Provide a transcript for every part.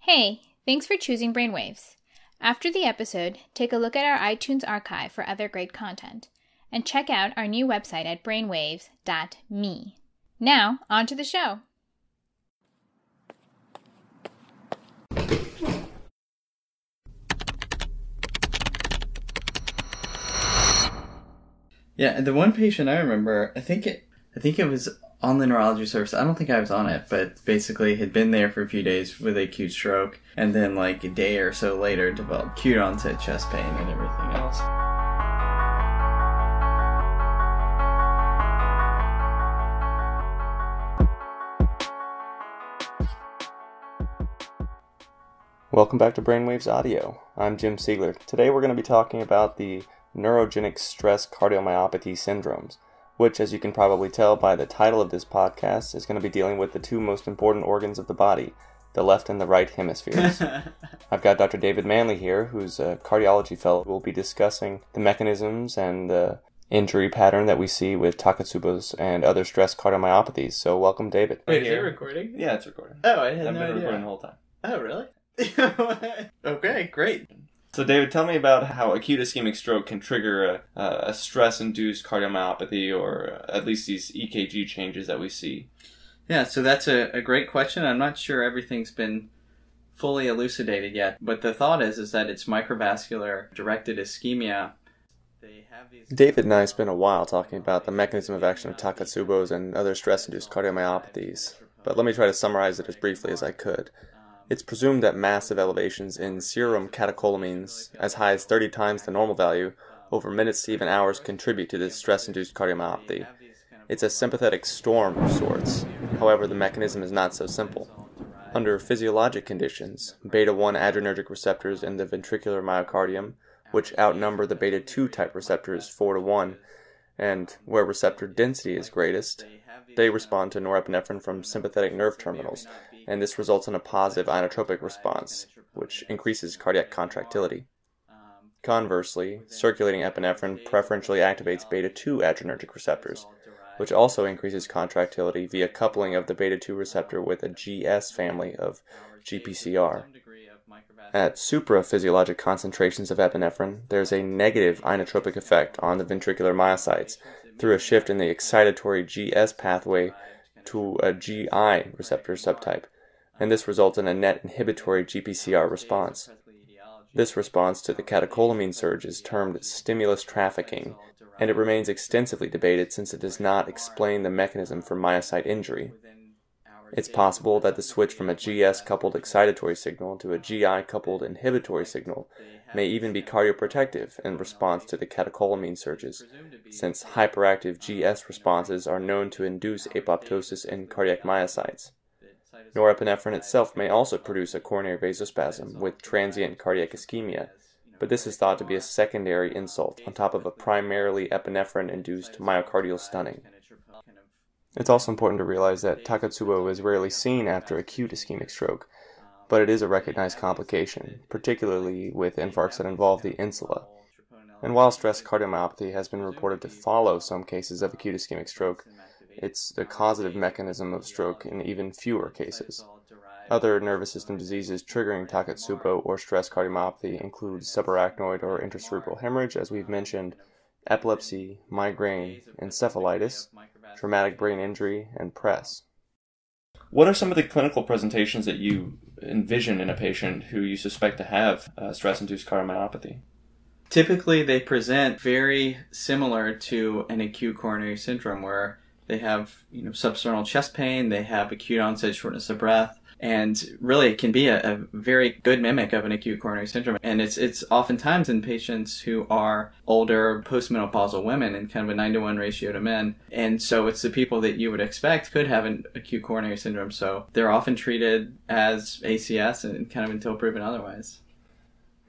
Hey, thanks for choosing Brainwaves. After the episode, take a look at our iTunes archive for other great content, and check out our new website at brainwaves.me. Now, on to the show. Yeah, the one patient I remember, I think it was on the neurology service. I don't think I was on it, but basically had been there for a few days with acute stroke, and then like a day or so later developed acute onset chest pain and everything else. Welcome back to Brainwaves Audio. I'm Jim Siegler. Today we're going to be talking about the neurogenic stress cardiomyopathy syndromes, which, as you can probably tell by the title of this podcast, is going to be dealing with the two most important organs of the body, the left and the right hemispheres. I've got Dr. David Manley here, who's a cardiology fellow who will be discussing the mechanisms and the injury pattern that we see with Takotsubo's and other stress cardiomyopathies. So welcome, David. Wait, is it recording? Yeah, it's recording. Oh, I had no idea. I've been recording the whole time. Oh, really? Okay, great. So David, tell me about how acute ischemic stroke can trigger a stress-induced cardiomyopathy, or at least these EKG changes that we see. Yeah, so that's a great question. I'm not sure everything's been fully elucidated yet, but the thought is that it's microvascular directed ischemia. David and I spent a while talking about the mechanism of action of Takotsubo's and other stress-induced cardiomyopathies, but let me try to summarize it as briefly as I could. It's presumed that massive elevations in serum catecholamines, as high as 30 times the normal value, over minutes to even hours contribute to this stress-induced cardiomyopathy. It's a sympathetic storm of sorts. However, the mechanism is not so simple. Under physiologic conditions, beta-1 adrenergic receptors in the ventricular myocardium, which outnumber the beta-2 type receptors 4 to 1, and where receptor density is greatest, they respond to norepinephrine from sympathetic nerve terminals, and this results in a positive inotropic response, which increases cardiac contractility. Conversely, circulating epinephrine preferentially activates beta-2 adrenergic receptors, which also increases contractility via coupling of the beta-2 receptor with a GS family of GPCR. At supraphysiologic concentrations of epinephrine, there's a negative inotropic effect on the ventricular myocytes through a shift in the excitatory GS pathway to a GI receptor subtype, and this results in a net inhibitory GPCR response. This response to the catecholamine surge is termed stimulus trafficking, and it remains extensively debated since it does not explain the mechanism for myocyte injury. It's possible that the switch from a GS-coupled excitatory signal to a GI-coupled inhibitory signal may even be cardioprotective in response to the catecholamine surges, since hyperactive GS responses are known to induce apoptosis in cardiac myocytes. Norepinephrine itself may also produce a coronary vasospasm with transient cardiac ischemia, but this is thought to be a secondary insult on top of a primarily epinephrine-induced myocardial stunning. It's also important to realize that Takotsubo is rarely seen after acute ischemic stroke, but it is a recognized complication, particularly with infarcts that involve the insula. And while stress cardiomyopathy has been reported to follow some cases of acute ischemic stroke, it's the causative mechanism of stroke in even fewer cases. Other nervous system diseases triggering Takotsubo or stress cardiomyopathy include subarachnoid or intracerebral hemorrhage, as we've mentioned, epilepsy, migraine, encephalitis, traumatic brain injury, and PRES. What are some of the clinical presentations that you envision in a patient who you suspect to have stress-induced cardiomyopathy? Typically, they present very similar to an acute coronary syndrome, where they have substernal chest pain, they have acute onset shortness of breath, and really it can be a very good mimic of an acute coronary syndrome. And it's oftentimes in patients who are older, postmenopausal women, and kind of a 9-to-1 ratio to men. And so it's the people that you would expect could have an acute coronary syndrome. So they're often treated as ACS and kind of until proven otherwise.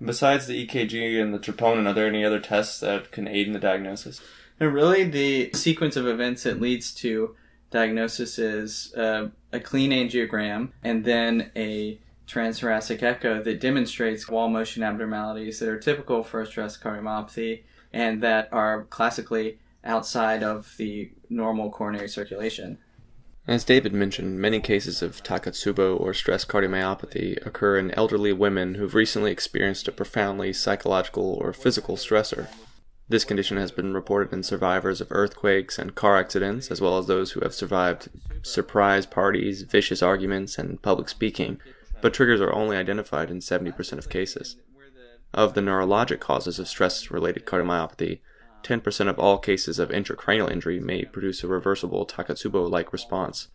Besides the EKG and the troponin, are there any other tests that can aid in the diagnosis? And really, the sequence of events that leads to diagnosis is a clean angiogram and then a transthoracic echo that demonstrates wall motion abnormalities that are typical for a stress cardiomyopathy and that are classically outside of the normal coronary circulation. As David mentioned, many cases of Takotsubo or stress cardiomyopathy occur in elderly women who've recently experienced a profoundly psychological or physical stressor. This condition has been reported in survivors of earthquakes and car accidents, as well as those who have survived surprise parties, vicious arguments, and public speaking, but triggers are only identified in 70% of cases. Of the neurologic causes of stress-related cardiomyopathy, 10% of all cases of intracranial injury may produce a reversible Takotsubo-like response.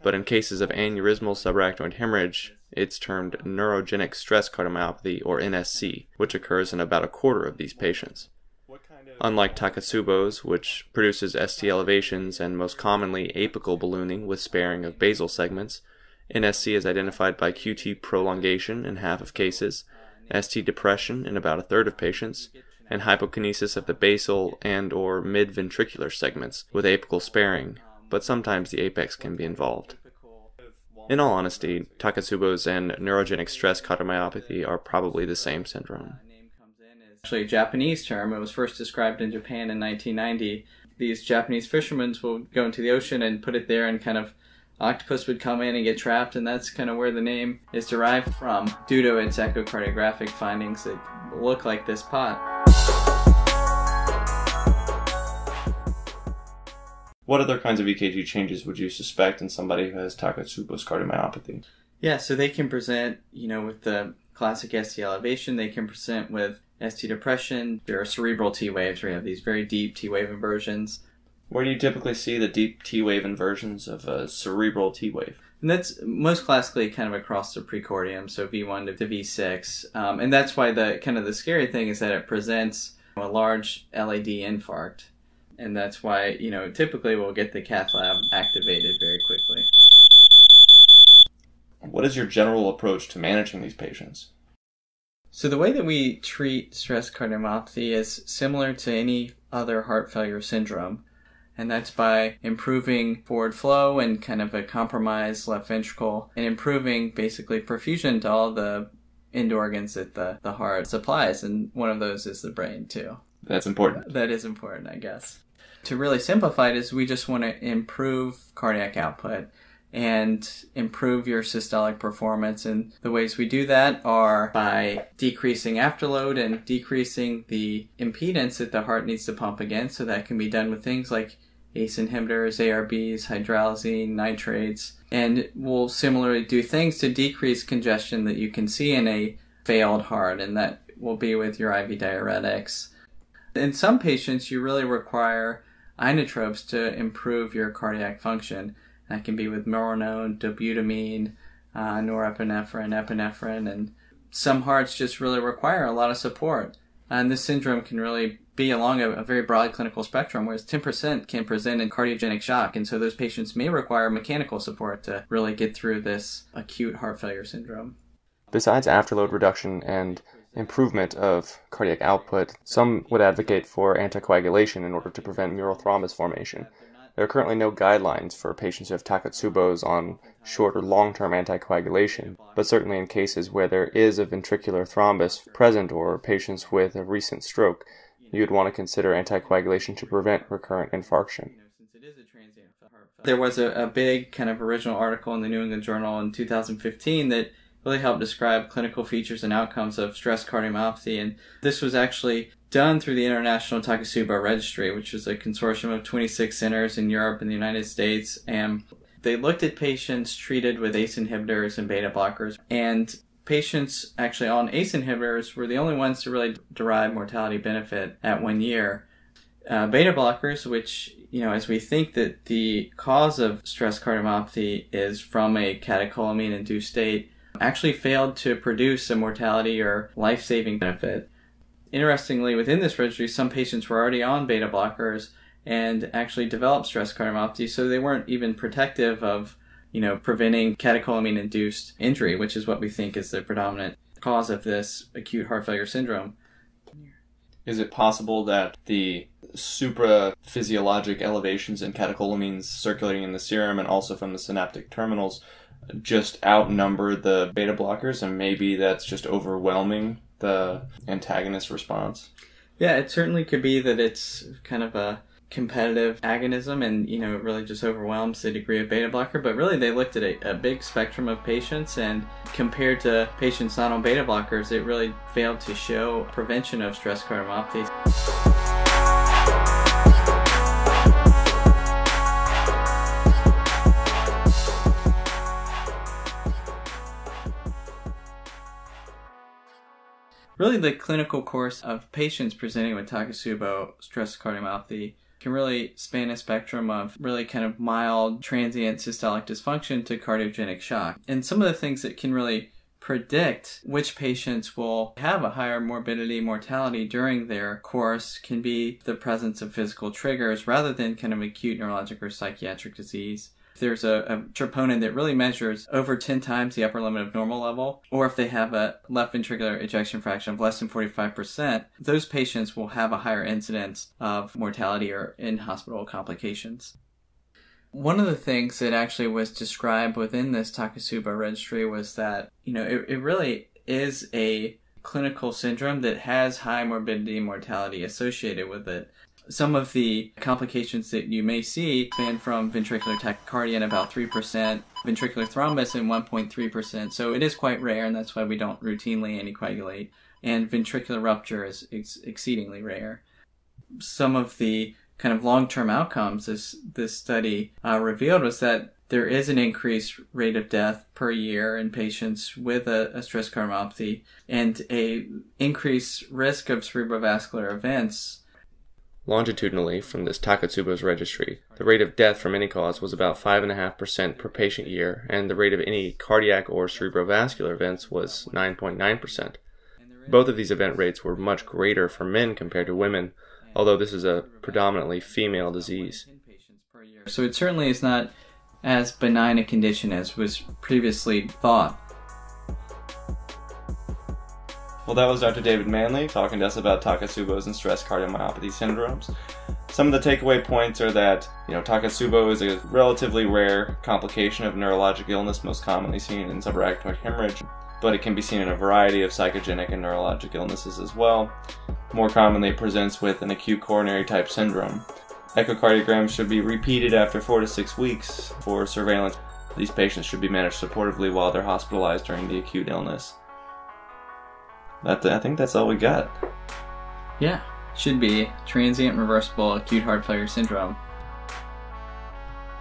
But in cases of aneurysmal subarachnoid hemorrhage, it's termed neurogenic stress cardiomyopathy, or NSC, which occurs in about a quarter of these patients. Unlike Takotsubo's, which produces ST elevations and most commonly apical ballooning with sparing of basal segments, NSC is identified by QT prolongation in half of cases, ST depression in about a third of patients, and hypokinesis of the basal and or mid-ventricular segments with apical sparing, but sometimes the apex can be involved. In all honesty, Takotsubo's and neurogenic stress cardiomyopathy are probably the same syndrome. Actually a Japanese term. It was first described in Japan in 1990. These Japanese fishermen will go into the ocean and put it there, and kind of octopus would come in and get trapped, and that's kind of where the name is derived from, due to its echocardiographic findings that look like this pot. What other kinds of EKG changes would you suspect in somebody who has Takotsubo's cardiomyopathy? Yeah, so they can present, with the classic ST elevation. They can present with ST depression. There are cerebral T waves where you have these very deep T wave inversions. Where do you typically see the deep T wave inversions of a cerebral T wave? And that's most classically kind of across the precordium, so V1 to V6. And that's why the scary thing is that it presents a large LAD infarct. And that's why, typically we'll get the cath lab activated very quickly. What is your general approach to managing these patients? So the way that we treat stress cardiomyopathy is similar to any other heart failure syndrome. And that's by improving forward flow and kind of a compromised left ventricle, and improving basically perfusion to all the end organs that the heart supplies. And one of those is the brain too. That's important. That is important, I guess. To really simplify it is we just want to improve cardiac output and improve your systolic performance. And the ways we do that are by decreasing afterload and decreasing the impedance that the heart needs to pump against. So that can be done with things like ACE inhibitors, ARBs, hydralazine, nitrates. And we'll similarly do things to decrease congestion that you can see in a failed heart, and that will be with your IV diuretics. In some patients, you really require inotropes to improve your cardiac function. That can be with milrinone, dobutamine, norepinephrine, epinephrine, and some hearts just really require a lot of support. And this syndrome can really be along a very broad clinical spectrum, whereas 10% can present in cardiogenic shock, and so those patients may require mechanical support to really get through this acute heart failure syndrome. Besides afterload reduction and improvement of cardiac output, some would advocate for anticoagulation in order to prevent mural thrombus formation. There are currently no guidelines for patients who have Takotsubo's on short or long-term anticoagulation, but certainly in cases where there is a ventricular thrombus present or patients with a recent stroke, you would want to consider anticoagulation to prevent recurrent infarction. There was a big kind of original article in the New England Journal in 2015 that really helped describe clinical features and outcomes of stress cardiomyopathy, and this was actually done through the International Takotsubo Registry, which is a consortium of 26 centers in Europe and the United States, and they looked at patients treated with ACE inhibitors and beta blockers, and patients actually on ACE inhibitors were the only ones to really derive mortality benefit at 1 year. Beta blockers, which, as we think that the cause of stress cardiomyopathy is from a catecholamine-induced state, actually failed to produce a mortality or life-saving benefit. Interestingly, within this registry, some patients were already on beta blockers and actually developed stress cardiomyopathy, so they weren't even protective of, preventing catecholamine-induced injury, which is what we think is the predominant cause of this acute heart failure syndrome. Is it possible that the supraphysiologic elevations in catecholamines circulating in the serum and also from the synaptic terminals just outnumber the beta blockers, and maybe that's just overwhelming the antagonist response? Yeah, it certainly could be that it's kind of a competitive agonism, and it really just overwhelms the degree of beta blocker. But really they looked at a big spectrum of patients, and compared to patients not on beta blockers, it really failed to show prevention of stress cardiomyopathy. Really, the clinical course of patients presenting with Takotsubo stress cardiomyopathy can really span a spectrum of really kind of mild transient systolic dysfunction to cardiogenic shock. And some of the things that can really predict which patients will have a higher morbidity mortality during their course can be the presence of physical triggers rather than kind of acute neurologic or psychiatric disease. If there's a troponin that really measures over 10 times the upper limit of normal level, or if they have a left ventricular ejection fraction of less than 45%, those patients will have a higher incidence of mortality or in-hospital complications. One of the things that actually was described within this Takotsubo registry was that, it really is a clinical syndrome that has high morbidity and mortality associated with it. Some of the complications that you may see span from ventricular tachycardia in about 3%, ventricular thrombus in 1.3%, so it is quite rare, and that's why we don't routinely anticoagulate, and ventricular rupture is exceedingly rare. Some of the kind of long-term outcomes this study revealed was that there is an increased rate of death per year in patients with a stress cardiomyopathy, and a increased risk of cerebrovascular events. Longitudinally, from this Takotsubo's registry, the rate of death from any cause was about 5.5% per patient year, and the rate of any cardiac or cerebrovascular events was 9.9%. Both of these event rates were much greater for men compared to women, although this is a predominantly female disease. So it certainly is not as benign a condition as was previously thought. Well, that was Dr. David Manley talking to us about Takotsubo's and stress cardiomyopathy syndromes. Some of the takeaway points are that, Takotsubo is a relatively rare complication of neurologic illness, most commonly seen in subarachnoid hemorrhage, but it can be seen in a variety of psychogenic and neurologic illnesses as well. More commonly, it presents with an acute coronary type syndrome. Echocardiograms should be repeated after 4 to 6 weeks for surveillance. These patients should be managed supportively while they're hospitalized during the acute illness. I think that's all we got. Yeah, should be transient reversible acute heart failure syndrome.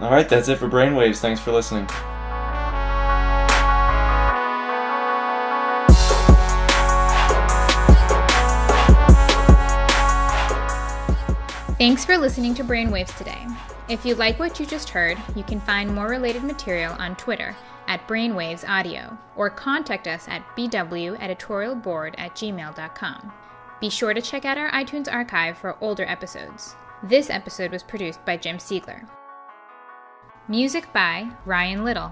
Alright, that's it for Brainwaves. Thanks for listening. Thanks for listening to Brainwaves today. If you like what you just heard, you can find more related material on Twitter at Brainwaves Audio, or contact us at bweditorialboard@gmail.com. Be sure to check out our iTunes archive for older episodes. This episode was produced by Jim Siegler. Music by Ryan Little.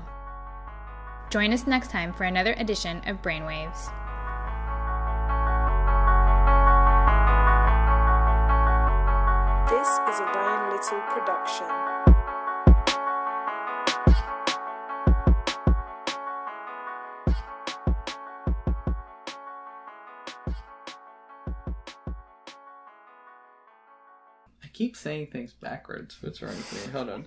Join us next time for another edition of Brainwaves. This is a Ryan Little production. I keep saying things backwards. What's wrong with me? Hold on.